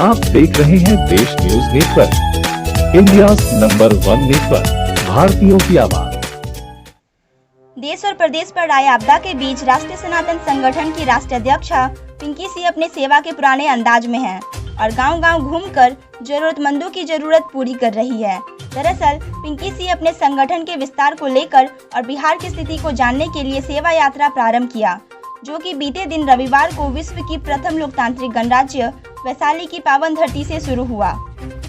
आप देख रहे हैं देश news network, India number 1 network, भारतीयों की आवाज। देश और प्रदेश पर आए आपदा के बीच राष्ट्रीय सनातन संगठन की राष्ट्रीय अध्यक्षा पिंकी सिंह अपने सेवा के पुराने अंदाज में हैं और गांव-गांव घूमकर जरूरतमंदों की जरूरत पूरी कर रही है। दरअसल पिंकी सिंह अपने संगठन के विस्तार को लेकर और बिहार की स्थिति को जानने के लिए सेवा यात्रा प्रारंभ किया, जो कि बीते दिन रविवार को विश्व की प्रथम लोकतांत्रिक गणराज्य वैशाली की पावन धरती से शुरू हुआ।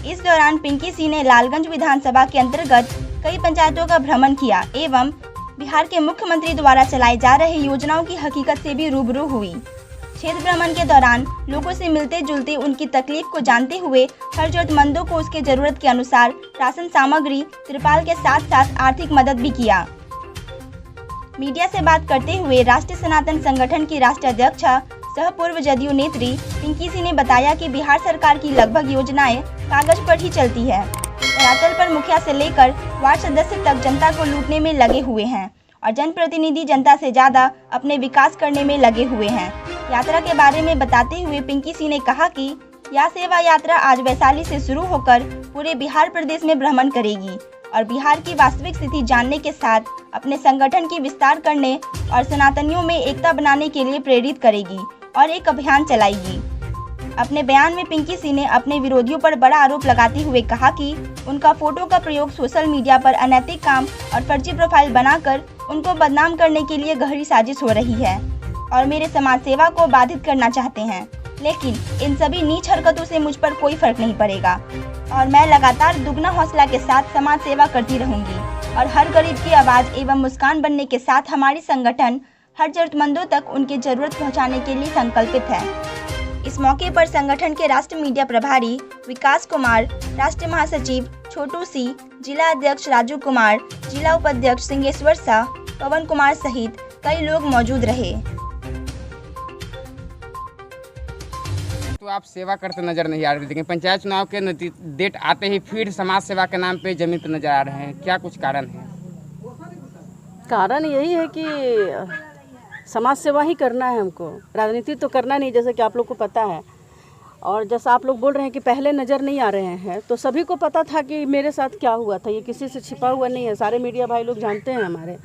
इस दौरान पिंकी सिंह ने लालगंज विधानसभा के अंतर्गत कई पंचायतों का भ्रमण किया एवं बिहार के मुख्यमंत्री द्वारा चलाई जा रही योजनाओं की हकीकत से भी रूबरू हुई। क्षेत्र भ्रमण के दौरान लोगों से मिलते जुलते उनकी तकलीफ को जानते हुए हर जरूरतमंदों को उसके जरूरत के अनुसार राशन सामग्री, तिरपाल के साथ साथ आर्थिक मदद भी किया। मीडिया से बात करते हुए राष्ट्रीय सनातन संगठन की राष्ट्रीय अध्यक्षा सह पूर्व जदयू नेत्री पिंकी सिंह ने बताया कि बिहार सरकार की लगभग योजनाएं कागज पर ही चलती है। धरातल पर मुखिया से लेकर वार्ड सदस्य तक जनता को लूटने में लगे हुए हैं और जनप्रतिनिधि जनता से ज्यादा अपने विकास करने में लगे हुए हैं। यात्रा के बारे में बताते हुए पिंकी सिंह ने कहा कि यह सेवा यात्रा आज वैशाली से शुरू होकर पूरे बिहार प्रदेश में भ्रमण करेगी और बिहार की वास्तविक स्थिति जानने के साथ अपने संगठन की विस्तार करने और सनातनियों में एकता बनाने के लिए प्रेरित करेगी और एक अभियान चलाएगी। अपने बयान में पिंकी सिंह ने अपने विरोधियों पर बड़ा आरोप लगाते हुए कहा कि उनका फोटो का प्रयोग सोशल मीडिया पर अनैतिक काम और फर्जी प्रोफाइल बनाकर उनको बदनाम करने के लिए गहरी साजिश हो रही है और मेरे समाज सेवा को बाधित करना चाहते हैं, लेकिन इन सभी नीच हरकतों से मुझ पर कोई फर्क नहीं पड़ेगा और मैं लगातार दुगना हौसला के साथ समाज सेवा करती रहूंगी और हर गरीब की आवाज़ एवं मुस्कान बनने के साथ हमारी संगठन हर जरूरतमंदों तक उनकी जरूरत पहुंचाने के लिए संकल्पित है। इस मौके पर संगठन के राष्ट्रीय मीडिया प्रभारी विकास कुमार, राष्ट्रीय महासचिव छोटू सी, जिला अध्यक्ष राजू कुमार, जिला उपाध्यक्ष सिंहेश्वर शाह, पवन कुमार सहित कई लोग मौजूद रहे। तो आप सेवा करते नजर नहीं आ रहे, लेकिन पंचायत चुनाव के डेट आते ही फिर समाज सेवा के नाम पे जमीन पर नजर आ रहे हैं, क्या कुछ कारण है? कारण यही है कि समाज सेवा ही करना है हमको, राजनीति तो करना नहीं, जैसे कि आप लोग को पता है। और जैसा आप लोग बोल रहे हैं कि पहले नज़र नहीं आ रहे हैं, तो सभी को पता था कि मेरे साथ क्या हुआ था, ये किसी से छिपा हुआ नहीं है। सारे मीडिया भाई लोग जानते हैं हमारे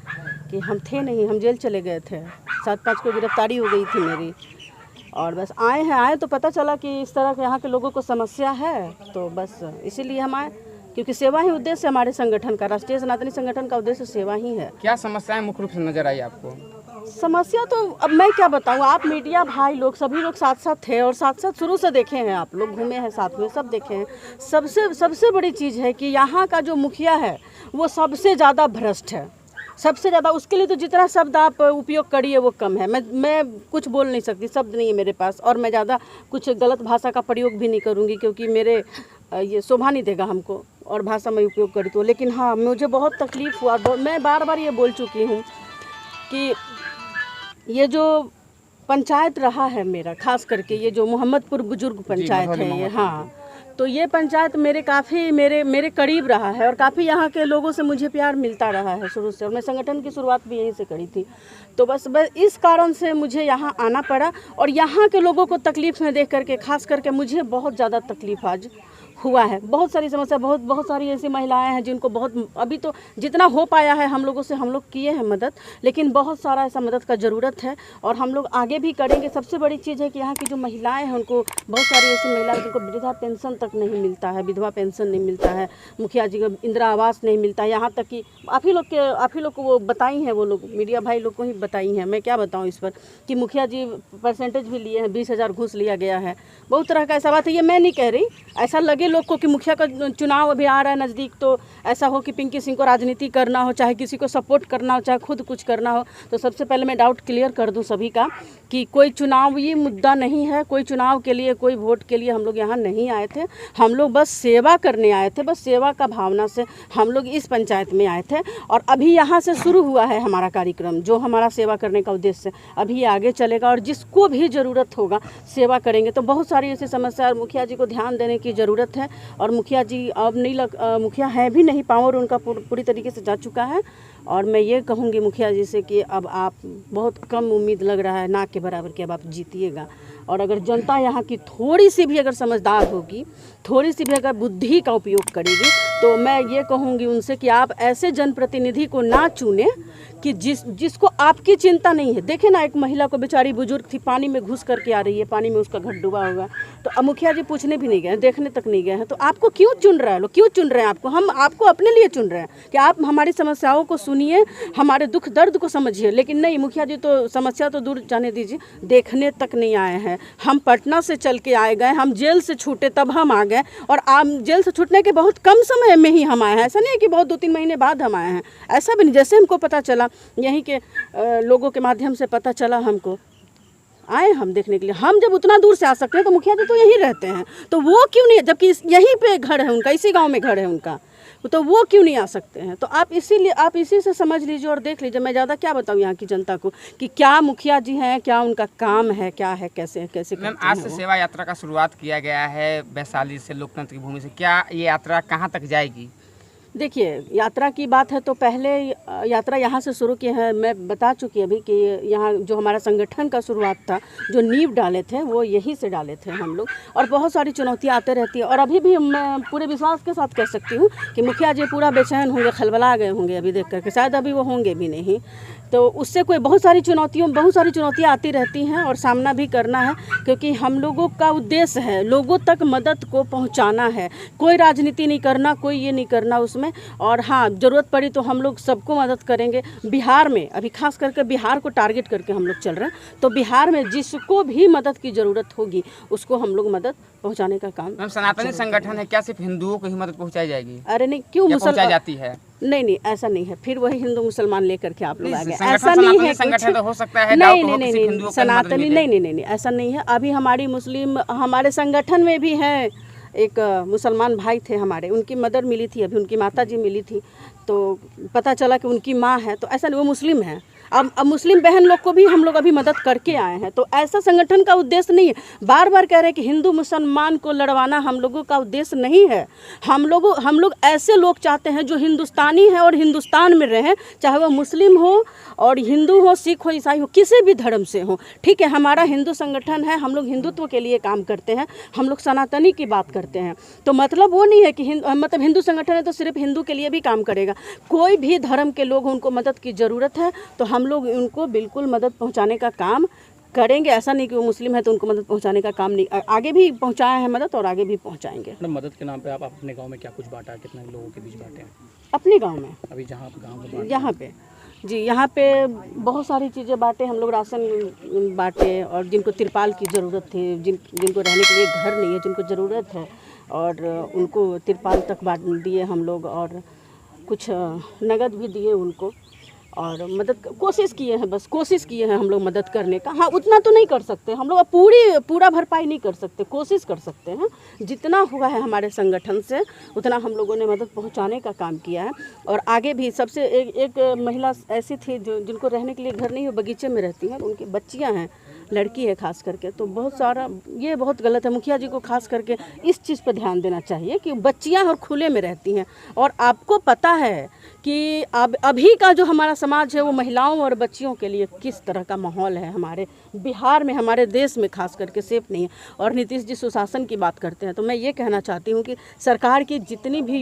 कि हम थे नहीं, हम जेल चले गए थे, 7-5 को गिरफ्तारी हो गई थी मेरी। और बस आए तो पता चला कि इस तरह के यहाँ के लोगों को समस्या है, तो बस इसीलिए हम आए, क्योंकि सेवा ही उद्देश्य हमारे संगठन का, राष्ट्रीय सनातनी संगठन का उद्देश्य सेवा ही है। क्या समस्याएं मुख्य रूप से नजर आई आपको? समस्या तो अब मैं क्या बताऊँ, आप मीडिया भाई लोग सभी लोग साथ साथ थे और साथ साथ शुरू से देखे हैं, आप लोग घूमे हैं साथ में, सब देखे हैं। सबसे बड़ी चीज़ है कि यहाँ का जो मुखिया है वो सबसे ज़्यादा भ्रष्ट है, सबसे ज़्यादा। उसके लिए तो जितना शब्द आप उपयोग करिए वो कम है। मैं कुछ बोल नहीं सकती, शब्द नहीं है मेरे पास, और मैं ज़्यादा कुछ गलत भाषा का प्रयोग भी नहीं करूँगी, क्योंकि मेरे ये शोभा नहीं देगा हमको और भाषा में उपयोग करी तो। लेकिन हाँ, मुझे बहुत तकलीफ़ हुआ, मैं बार बार ये बोल चुकी हूँ कि ये जो पंचायत रहा है मेरा, खास करके ये जो मोहम्मदपुर बुजुर्ग पंचायत है ये, हाँ, तो ये पंचायत मेरे करीब रहा है और काफ़ी यहाँ के लोगों से मुझे प्यार मिलता रहा है शुरू से, और मैं संगठन की शुरुआत भी यहीं से करी थी। तो बस इस कारण से मुझे यहाँ आना पड़ा और यहाँ के लोगों को तकलीफ़ में देख करके खास करके मुझे बहुत ज़्यादा तकलीफ़ आज हुआ है। बहुत सारी समस्या, बहुत सारी ऐसी महिलाएं हैं जिनको बहुत, अभी तो जितना हो पाया है हम लोगों से हम लोग किए हैं मदद, लेकिन बहुत सारा ऐसा मदद का ज़रूरत है और हम लोग आगे भी करेंगे। सबसे बड़ी चीज़ है कि यहाँ की जो महिलाएं हैं उनको, बहुत सारी ऐसी महिलाएं जिनको वृद्धा पेंशन तक नहीं मिलता है, विधवा पेंशन नहीं मिलता है, मुखिया जी का इंदिरा आवास नहीं मिलता है, यहाँ तक कि आप ही लोग को वो बताई हैं, वो लोग मीडिया भाई लोग को ही बताई हैं, मैं क्या बताऊँ इस पर, कि मुखिया जी परसेंटेज भी लिए हैं, 20,000 घूस लिया गया है। बहुत तरह का ऐसा बात है, ये मैं नहीं कह रही, ऐसा लगे लोग को कि मुखिया का चुनाव अभी आ रहा है नज़दीक, तो ऐसा हो कि पिंकी सिंह को राजनीति करना हो, चाहे किसी को सपोर्ट करना हो, चाहे खुद कुछ करना हो। तो सबसे पहले मैं डाउट क्लियर कर दूं सभी का कि कोई चुनावी मुद्दा नहीं है, कोई चुनाव के लिए, कोई वोट के लिए हम लोग यहाँ नहीं आए थे। हम लोग बस सेवा करने आए थे, बस सेवा का भावना से हम लोग इस पंचायत में आए थे और अभी यहाँ से शुरू हुआ है हमारा कार्यक्रम, जो हमारा सेवा करने का उद्देश्य है। अभी आगे चलेगा और जिसको भी ज़रूरत होगा सेवा करेंगे। तो बहुत सारी ऐसी समस्या, और मुखिया जी को ध्यान देने की ज़रूरत है। है। और मुखिया जी अब नहीं मुखिया है भी नहीं, पावर उनका पूरी तरीके से जा चुका है। और मैं ये कहूँगी मुखिया जी से कि अब आप बहुत कम उम्मीद लग रहा है, ना के बराबर कि अब आप जीतिएगा। और अगर जनता यहाँ की थोड़ी सी भी अगर समझदार होगी, थोड़ी सी भी अगर बुद्धि का उपयोग करेगी, तो मैं ये कहूँगी उनसे कि आप ऐसे जनप्रतिनिधि को ना चुने कि जिसको आपकी चिंता नहीं है। देखे ना, एक महिला को, बेचारी बुजुर्ग थी, पानी में घुस करके आ रही है, पानी में उसका घर डूबा होगा, तो अब मुखिया जी पूछने भी नहीं गए, देखने तक नहीं गए हैं। तो आपको क्यों चुन रहे हैं लोग, क्यों चुन रहे हैं आपको? हम आपको अपने लिए चुन रहे हैं कि आप हमारी समस्याओं को सुनिए, हमारे दुख दर्द को समझिए। लेकिन नहीं, मुखिया जी तो समस्या तो दूर जाने दीजिए, देखने तक नहीं आए हैं। हम पटना से चल के आए गए, हम जेल से छूटे तब हम आ गए, और आप जेल से छूटने के बहुत कम समय में ही हम आए हैं। ऐसा नहीं है कि बहुत 2-3 महीने बाद हम आए हैं, ऐसा भी नहीं। जैसे हमको पता चला, यहीं के लोगों के माध्यम से पता चला हमको, आए हम देखने के लिए। हम जब उतना दूर से आ सकते हैं तो मुखिया जी तो यहीं रहते हैं, तो वो क्यों नहीं, जबकि यहीं पे घर है उनका, इसी गांव में घर है उनका, तो वो क्यों नहीं आ सकते हैं? तो आप इसी से समझ लीजिए और देख लीजिए। मैं ज़्यादा क्या बताऊँ यहाँ की जनता को कि क्या मुखिया जी हैं, क्या उनका काम है, क्या है, कैसे मैम, आज से सेवा यात्रा का शुरुआत किया गया है वैशाली से, लोकतंत्र की भूमि से। क्या ये यात्रा कहाँ तक जाएगी? देखिए, यात्रा की बात है तो पहले यात्रा यहाँ से शुरू की है। मैं बता चुकी अभी कि यहाँ जो हमारा संगठन का शुरुआत था, जो नींव डाले थे वो यहीं से डाले थे हम लोग। और बहुत सारी चुनौतियाँ आते रहती है, और अभी भी मैं पूरे विश्वास के साथ कह सकती हूँ कि मुखिया जी पूरा बेचैन होंगे, खलबला गए होंगे अभी देख करके, शायद अभी वो होंगे भी नहीं। तो उससे कोई बहुत सारी चुनौतियाँ आती रहती हैं और सामना भी करना है, क्योंकि हम लोगों का उद्देश्य है लोगों तक मदद को पहुंचाना है। कोई राजनीति नहीं करना, कोई ये नहीं करना उसमें। और हाँ, ज़रूरत पड़ी तो हम लोग सबको मदद करेंगे। बिहार में अभी खास करके बिहार को टारगेट करके हम लोग चल रहे हैं, तो बिहार में जिसको भी मदद की ज़रूरत होगी उसको हम लोग मदद पहुँचाने का काम। मैम, सनातनी संगठन है, क्या सिर्फ हिंदुओं को ही मदद पहुँचाई जाएगी? अरे नहीं, क्यों पहुँचाई जाती है? नहीं, ऐसा नहीं है। फिर वही हिंदू मुसलमान लेकर के आप लोग आ गए, ऐसा नहीं है। संगठन तो हो सकता है, नहीं, सनातनी नहीं, ऐसा नहीं है। अभी हमारे संगठन में भी है एक मुसलमान भाई थे हमारे, उनकी मदर मिली थी, अभी उनकी माता जी मिली थी, तो पता चला कि उनकी माँ है, तो ऐसा नहीं, वो मुस्लिम है। अब मुस्लिम बहन लोग को भी हम लोग अभी मदद करके आए हैं। तो ऐसा संगठन का उद्देश्य नहीं है। बार बार कह रहे हैं कि हिंदू मुसलमान को लड़वाना हम लोगों का उद्देश्य नहीं है। हम लोग ऐसे लोग चाहते हैं जो हिंदुस्तानी है और हिंदुस्तान में रहें, चाहे वह मुस्लिम हो और हिंदू हो, सिख हो, ईसाई हो, किसी भी धर्म से हो। ठीक है, हमारा हिंदू संगठन है, हम लोग हिंदुत्व के लिए काम करते हैं, हम लोग सनातनी की बात करते हैं। तो मतलब वो नहीं है कि मतलब हिंदू संगठन है तो सिर्फ हिंदू के लिए भी काम करेगा। कोई भी धर्म के लोग, उनको मदद की ज़रूरत है तो हम लोग उनको बिल्कुल मदद पहुंचाने का काम करेंगे। ऐसा नहीं कि वो मुस्लिम है तो उनको मदद पहुंचाने का काम नहीं, आगे भी पहुंचाया है मदद और आगे भी पहुंचाएंगे। मदद के नाम पे आप अपने गांव में क्या कुछ बांटा है, कितने लोगों के बीच बांटे हैं? अपने गांव में अभी जहां गांव यहाँ पे जी, यहाँ पे बहुत सारी चीज़ें बांटे हम लोग, राशन बांटे, और जिनको तिरपाल की ज़रूरत थी, जिनको रहने के लिए घर नहीं है, जिनको ज़रूरत है, और उनको तिरपाल तक बांट दिए हम लोग, और कुछ नगद भी दिए उनको, और मदद कोशिश किए हैं, बस कोशिश किए हैं हम लोग मदद करने का। हाँ, उतना तो नहीं कर सकते हम लोग, पूरा भरपाई नहीं कर सकते, कोशिश कर सकते हैं। जितना हुआ है हमारे संगठन से उतना हम लोगों ने मदद पहुंचाने का काम किया है। और आगे भी सबसे एक महिला ऐसी थी जिनको रहने के लिए घर नहीं है, बगीचे में रहती हैं, उनकी बच्चियाँ हैं, लड़की है खास करके, तो बहुत सारा ये बहुत गलत है। मुखिया जी को खास करके इस चीज़ पर ध्यान देना चाहिए कि बच्चियां और खुले में रहती हैं, और आपको पता है कि अब अभी का जो हमारा समाज है वो महिलाओं और बच्चियों के लिए किस तरह का माहौल है हमारे बिहार में, हमारे देश में खास करके सेफ नहीं है। और नीतीश जी सुशासन की बात करते हैं, तो मैं ये कहना चाहती हूँ कि सरकार की जितनी भी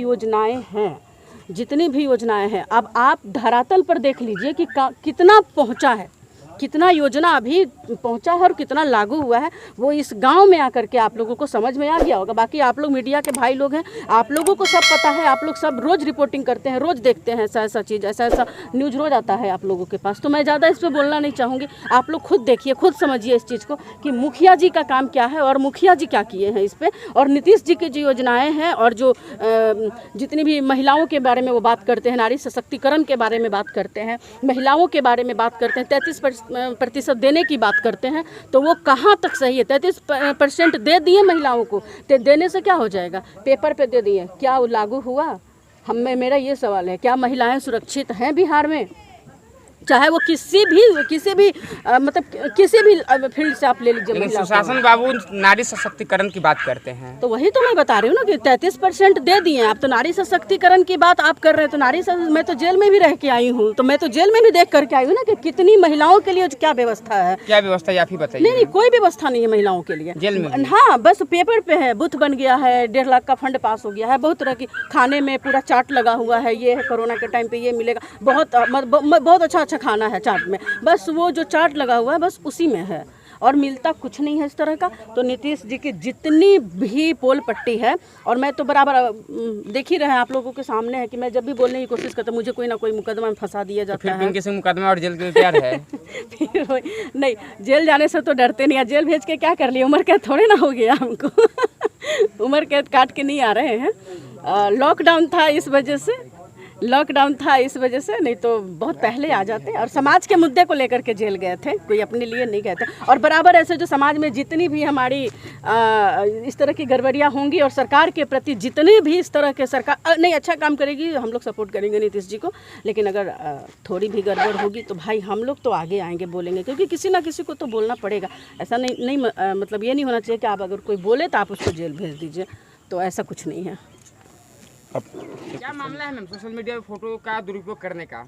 योजनाएँ हैं, अब आप धरातल पर देख लीजिए कि कितना पहुँचा है, कितना योजना अभी पहुंचा है और कितना लागू हुआ है, वो इस गांव में आकर के आप लोगों को समझ में आ गया होगा। बाकी आप लोग मीडिया के भाई लोग हैं, आप लोगों को सब पता है, आप लोग सब रोज़ रिपोर्टिंग करते हैं, रोज़ देखते हैं ऐसा चीज़, ऐसा न्यूज़ रोज़ आता है आप लोगों के पास। तो मैं ज़्यादा इस पर बोलना नहीं चाहूँगी, आप लोग खुद देखिए, खुद समझिए इस चीज़ को कि मुखिया जी का काम क्या है और मुखिया जी क्या किए हैं इस पर। और नीतीश जी की जो योजनाएँ हैं और जो जितनी भी महिलाओं के बारे में वो बात करते हैं, नारी सशक्तिकरण के बारे में बात करते हैं, महिलाओं के बारे में बात करते हैं, 33% देने की बात करते हैं, तो वो कहाँ तक सही है? 33% दे दिए महिलाओं को, तो देने से क्या हो जाएगा? पेपर पे दे दिए, क्या वो लागू हुआ? मेरा ये सवाल है, क्या महिलाएं सुरक्षित हैं बिहार में? चाहे वो किसी भी मतलब किसी भी फील्ड से आप ले लीजिए। लेकिन महिला को। सुशासन बाबू नारी सशक्तिकरण की बात करते हैं। तो वही तो मैं बता रही हूँ ना कि 33% दे दिए आप, तो नारी सशक्तिकरण की बात आप कर रहे हैं। तो मैं तो जेल में भी रह के आई हूँ, तो मैं तो जेल में भी देख करके आई हूँ ना कि कितनी महिलाओं के लिए क्या व्यवस्था है। क्या व्यवस्था है आप ही बताइए। नहीं, कोई व्यवस्था नहीं है महिलाओं के लिए जेल में भी? हाँ, बस पेपर पे है, बूथ बन गया है, 1.5 लाख का फंड पास हो गया है, बहुत तरह की खाने में पूरा चार्ट लगा हुआ है, ये है कोरोना के टाइम पे ये मिलेगा, बहुत अच्छा खाना है चार्ट में, बस वो जो चार्ट लगा हुआ है बस उसी में है और मिलता कुछ नहीं है इस तरह का। तो नीतीश जी की जितनी भी पोल पट्टी है, और मैं तो बराबर देख ही रहे हैं आप लोगों के सामने है कि मैं जब भी बोलने की कोशिश करता हूँ मुझे कोई ना कोई मुकदमा में फंसा दिया जाता है। पिंकी सिंह मुकदमा और जेल के लिए तैयार है। नहीं, जेल जाने से तो डरते नहीं, जेल भेज के क्या कर लिया, उम्र कैद थोड़े ना हो गया हमको। उम्र कैद काट के नहीं आ रहे हैं। लॉकडाउन था इस वजह से, नहीं तो बहुत पहले आ जाते। और समाज के मुद्दे को लेकर के जेल गए थे, कोई अपने लिए नहीं गए थे। और बराबर ऐसे जो समाज में जितनी भी हमारी इस तरह की गड़बड़ियाँ होंगी और सरकार के प्रति जितने भी इस तरह के सरकार नहीं अच्छा काम करेगी, हम लोग सपोर्ट करेंगे नीतीश जी को। लेकिन अगर थोड़ी भी गड़बड़ होगी तो भाई हम लोग तो आगे आएंगे, बोलेंगे, क्योंकि किसी ना किसी को तो बोलना पड़ेगा। ऐसा नहीं मतलब ये नहीं होना चाहिए कि आप अगर कोई बोले तो आप उसको जेल भेज दीजिए, तो ऐसा कुछ नहीं है। क्या मामला है मैम सोशल मीडिया पे फोटो का दुरुपयोग करने का?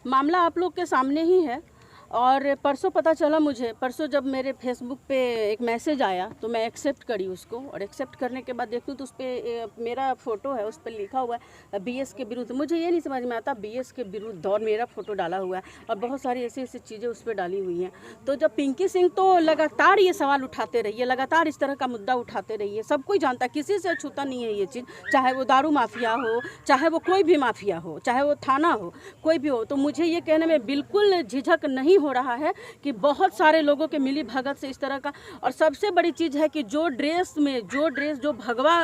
मामला आप लोग के सामने ही है। और परसों पता चला मुझे, परसों जब मेरे फेसबुक पे एक मैसेज आया तो मैं एक्सेप्ट करी उसको, और एक्सेप्ट करने के बाद देखूँ तो उस पर मेरा फ़ोटो है, उस पर लिखा हुआ है बीएस के विरुद्ध। मुझे ये नहीं समझ में आता बीएस के विरुद्ध, और मेरा फ़ोटो डाला हुआ है और बहुत सारी ऐसी ऐसी चीज़ें उस पर डाली हुई हैं। तो जब पिंकी सिंह तो लगातार ये सवाल उठाते रहिए, लगातार इस तरह का मुद्दा उठाते रहिए, सब कोई जानता है, किसी से छूता नहीं है ये चीज़, चाहे वो दारू माफिया हो, चाहे वो कोई भी माफिया हो, चाहे वो थाना हो, कोई भी हो। तो मुझे ये कहने में बिल्कुल झिझक नहीं हो रहा है कि बहुत सारे लोगों के मिली भगत से इस तरह का। और सबसे बड़ी चीज़ है कि जो भगवा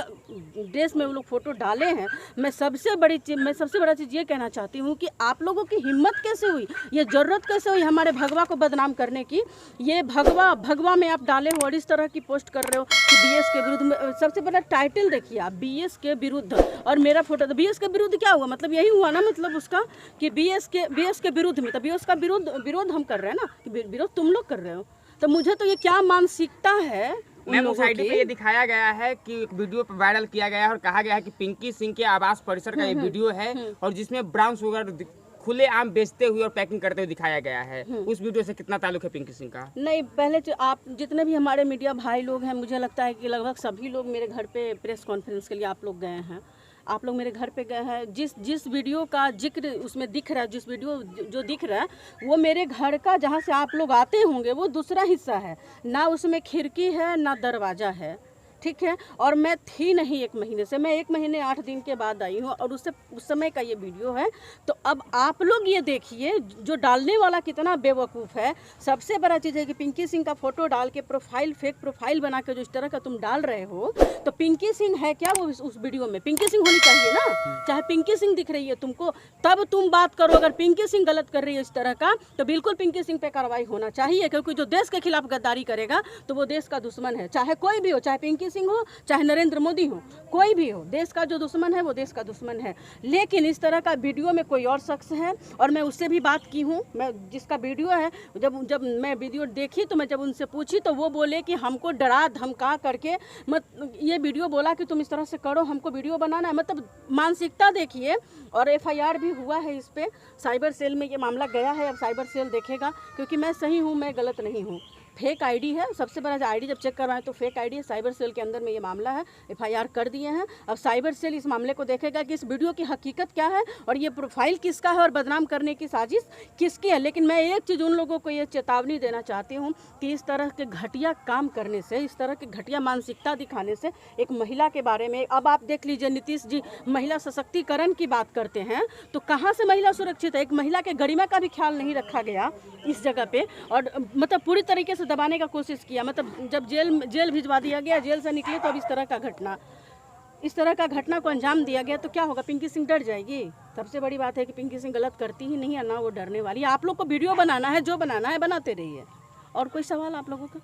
ड्रेस में वो लोग फोटो डाले हैं, मैं सबसे बड़ा चीज़ ये कहना चाहती हूँ कि आप लोगों की हिम्मत कैसे हुई, ये ज़रूरत कैसे हुई हमारे भगवा को बदनाम करने की। ये भगवा में आप डाले हो और इस तरह की पोस्ट कर रहे हो कि बीएस के विरुद्ध में। सबसे बड़ा टाइटल देखिए आप, बीएस के विरुद्ध, और मेरा फोटो। तो बीएस के विरुद्ध क्या हुआ, मतलब यही हुआ ना, मतलब उसका कि बीएस के विरुद्ध में, तो बीएस का विरोध हम कर रहे हैं ना, विरोध तुम लोग कर रहे हो। तो मुझे तो ये क्या मानसिकता है मैम, उस आईडी पे ये दिखाया गया है कि एक वीडियो पे वायरल किया गया है और कहा गया है कि पिंकी सिंह के आवास परिसर का ये वीडियो है और जिसमें ब्राउन शुगर खुले आम बेचते हुए और पैकिंग करते हुए दिखाया गया है। उस वीडियो से कितना ताल्लुक है पिंकी सिंह का? नहीं, पहले आप जितने भी हमारे मीडिया भाई लोग हैं, मुझे लगता है कि लगभग सभी लोग मेरे घर पे प्रेस कॉन्फ्रेंस के लिए आप लोग गए हैं। आप लोग मेरे घर पे गए हैं, जिस वीडियो का जिक्र उसमें दिख रहा है, जिस वीडियो जो दिख रहा है वो मेरे घर का, जहाँ से आप लोग आते होंगे वो दूसरा हिस्सा है ना, उसमें खिड़की है ना दरवाज़ा है, ठीक है। और मैं थी नहीं 1 महीने से, मैं 1 महीने 8 दिन के बाद आई हूँ और उस समय का ये वीडियो है। तो अब आप लोग ये देखिए जो डालने वाला कितना बेवकूफ़ है। सबसे बड़ा चीज़ है कि पिंकी सिंह का फोटो डाल के फेक प्रोफाइल बना के जो इस तरह का तुम डाल रहे हो, तो पिंकी सिंह है क्या वो उस वीडियो में? पिंकी सिंह होनी चाहिए ना, चाहे पिंकी सिंह दिख रही है तुमको तब तुम बात करो। अगर पिंकी सिंह गलत कर रही है इस तरह का, तो बिल्कुल पिंकी सिंह पे कार्रवाई होना चाहिए, क्योंकि जो देश के खिलाफ गद्दारी करेगा तो वो देश का दुश्मन है, चाहे कोई भी हो, चाहे पिंकी सिंह हो, चाहे नरेंद्र मोदी हो, कोई भी हो, देश का जो दुश्मन है वो देश का दुश्मन है। लेकिन इस तरह का वीडियो में कोई और शख्स है, और मैं उससे भी बात की हूँ, मैं जिसका वीडियो है, जब मैं वीडियो देखी तो मैं जब उनसे पूछी तो वो बोले कि हमको डरा धमका करके ये वीडियो बोला कि तुम इस तरह से करो, हमको वीडियो बनाना है। मतलब मानसिकता देखिए। और FIR भी हुआ है इस पर, साइबर सेल में ये मामला गया है, अब साइबर सेल देखेगा, क्योंकि मैं सही हूँ, मैं गलत नहीं हूँ। फेक आईडी है, सबसे बड़ा आईडी जब चेक करवाएं तो फेक आईडी है। साइबर सेल के अंदर में ये मामला है, FIR कर दिए हैं। अब साइबर सेल इस मामले को देखेगा कि इस वीडियो की हकीकत क्या है और ये प्रोफाइल किसका है और बदनाम करने की साजिश किसकी है। लेकिन मैं एक चीज़ उन लोगों को ये चेतावनी देना चाहती हूँ कि इस तरह के घटिया काम करने से, इस तरह की घटिया मानसिकता दिखाने से, एक महिला के बारे में अब आप देख लीजिए, नीतीश जी महिला सशक्तिकरण की बात करते हैं तो कहाँ से महिला सुरक्षित है? एक महिला के गरिमा का भी ख्याल नहीं रखा गया इस जगह पे, और मतलब पूरी तरीके से दबाने का कोशिश किया। मतलब जब जेल भिजवा दिया गया, जेल से निकले तो अब इस तरह का घटना को अंजाम दिया गया, तो क्या होगा? पिंकी सिंह डर जाएगी? सबसे बड़ी बात है कि पिंकी सिंह गलत करती ही नहीं है, ना वो डरने वाली। आप लोग को वीडियो बनाना है, जो बनाना है बनाते रहिए। और कोई सवाल आप लोगों का?